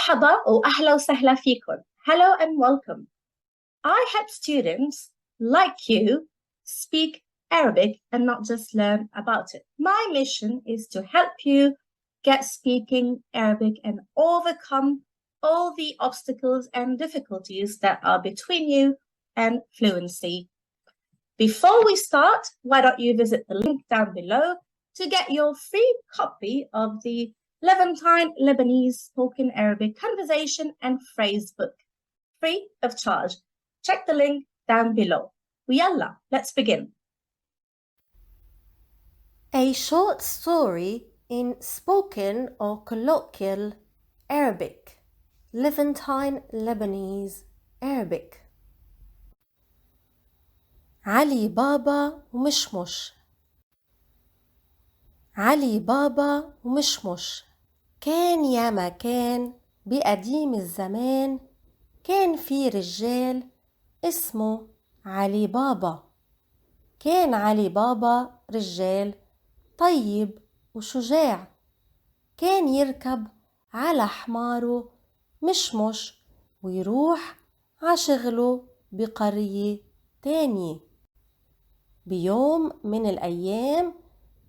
مرحبا وأهلا وسهلا فيكم. Hello and welcome. I help students like you speak Arabic and not just learn about it. My mission is to help you get speaking Arabic and overcome all the obstacles and difficulties that are between you and fluency. Before we start, why don't you visit the link down below to get your free copy of the Levantine Lebanese Spoken Arabic Conversation and Phrase Book, free of charge. Check the link down below. Yalla, let's begin. A short story in spoken or colloquial Arabic, Levantine Lebanese Arabic. علي بابا ومشمش. علي بابا ومشمش كان يا مكان بقديم الزمان، كان في رجال اسمه علي بابا. كان علي بابا رجال طيب وشجاع، كان يركب على حماره مشمش ويروح عشغله بقرية تانية. بيوم من الأيام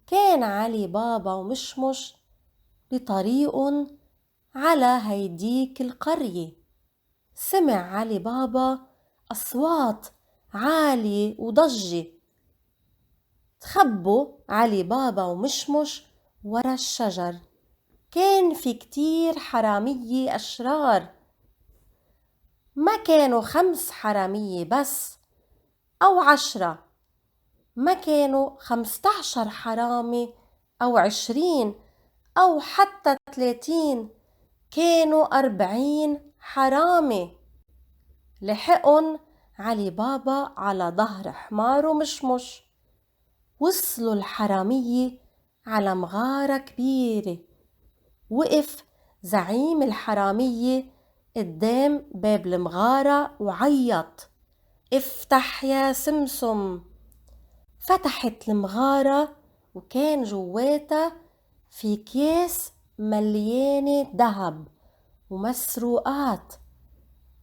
كان علي بابا ومشمش بطريق على هيديك القرية. سمع علي بابا أصوات عالية وضجة. تخبوا علي بابا ومشمش ورا الشجر. كان في كتير حرامية أشرار، ما كانوا 5 حرامية بس أو 10، ما كانوا 15 حرامي أو 20 أو حتى 30، كانوا 40 حرامي. لحقن علي بابا على ظهر حماره مشمش. وصلوا الحرامية على مغارة كبيرة. وقف زعيم الحرامية قدام باب المغارة وعيط: افتح يا سمسم. فتحت المغارة وكان جواتها في أكياس مليانة ذهب ومسروقات.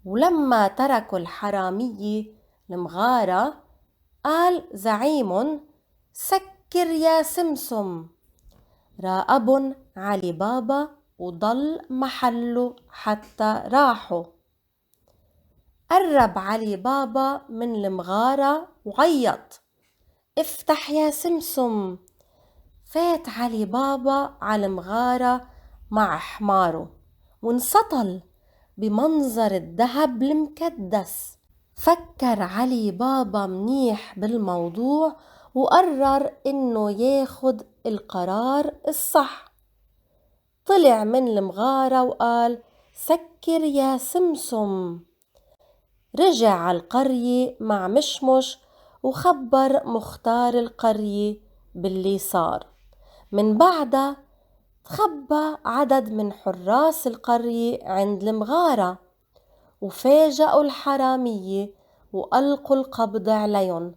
ولما تركوا الحرامية المغارة قال زعيم: سكر يا سمسم. راقبن علي بابا وضل محله حتى راحوا. قرب علي بابا من المغارة وعيط: افتح يا سمسم. فات علي بابا على المغارة مع حماره وانسطل بمنظر الذهب المكدس. فكر علي بابا منيح بالموضوع وقرر إنه ياخد القرار الصح. طلع من المغارة وقال: سكر يا سمسم. رجع على القرية مع مشمش وخبر مختار القرية باللي صار. من بعدها تخبى عدد من حراس القرية عند المغارة، وفاجأوا الحرامية وألقوا القبض عليهم،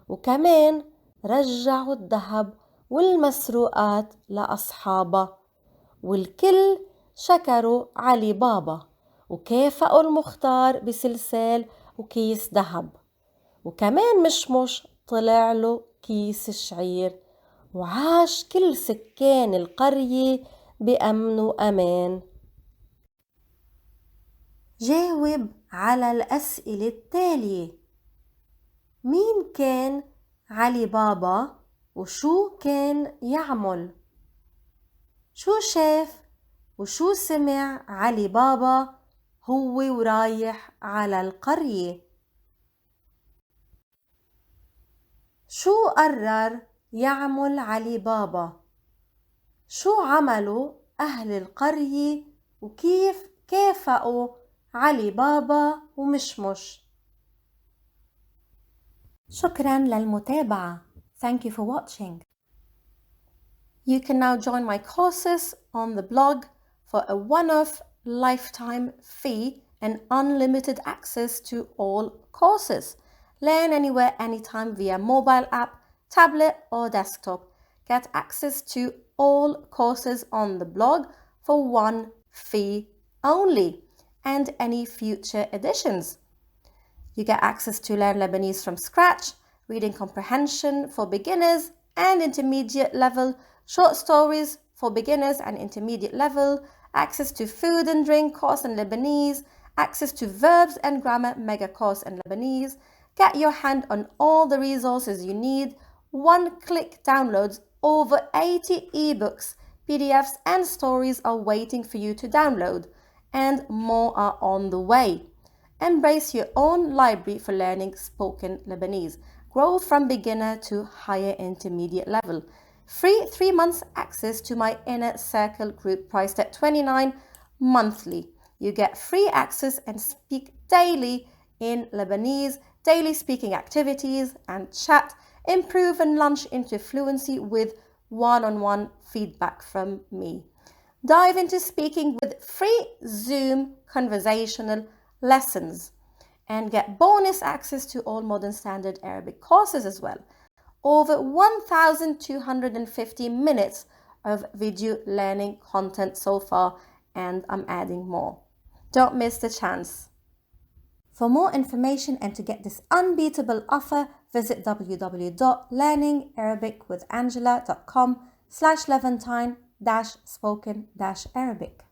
وكمان رجعوا الذهب والمسروقات لأصحابها. والكل شكروا علي بابا وكافئوا المختار بسلسال وكيس ذهب، وكمان مشمش طلع له كيس شعير. وعاش كل سكان القرية بأمن وأمان. جاوب على الأسئلة التالية: مين كان علي بابا وشو كان يعمل؟ شو شاف وشو سمع علي بابا هو ورايح على القرية؟ شو قرر يعمل علي بابا؟ شو عملوا أهل القرية وكيف كافئوا علي بابا ومشمش؟ شكراً للمتابعة. Thank you for watching. You can now join my courses on the blog for a one-off lifetime fee and unlimited access to all courses. Learn anywhere, anytime via mobile app, tablet or desktop. Get access to all courses on the blog for one fee only, and any future editions. You get access to Learn Lebanese from scratch, reading comprehension for beginners and intermediate level, short stories for beginners and intermediate level, access to food and drink course in Lebanese, access to verbs and grammar mega course in Lebanese. Get your hand on all the resources you need, one-click downloads, over 80 ebooks, PDFs and stories are waiting for you to download, and more are on the way. Embrace your own library for learning spoken Lebanese. Grow from beginner to higher intermediate level. Free 3 months access to my Inner Circle group priced at $29 monthly. You get free access and speak daily in Lebanese, daily speaking activities and chat, improve and launch into fluency with one-on-one feedback from me. Dive into speaking with free Zoom conversational lessons and get bonus access to all Modern Standard Arabic courses as well. Over 1,250 minutes of video learning content so far, and I'm adding more. Don't miss the chance. For more information and to get this unbeatable offer, visit www.learningarabicwithangela.com/Levantine-spoken-Arabic.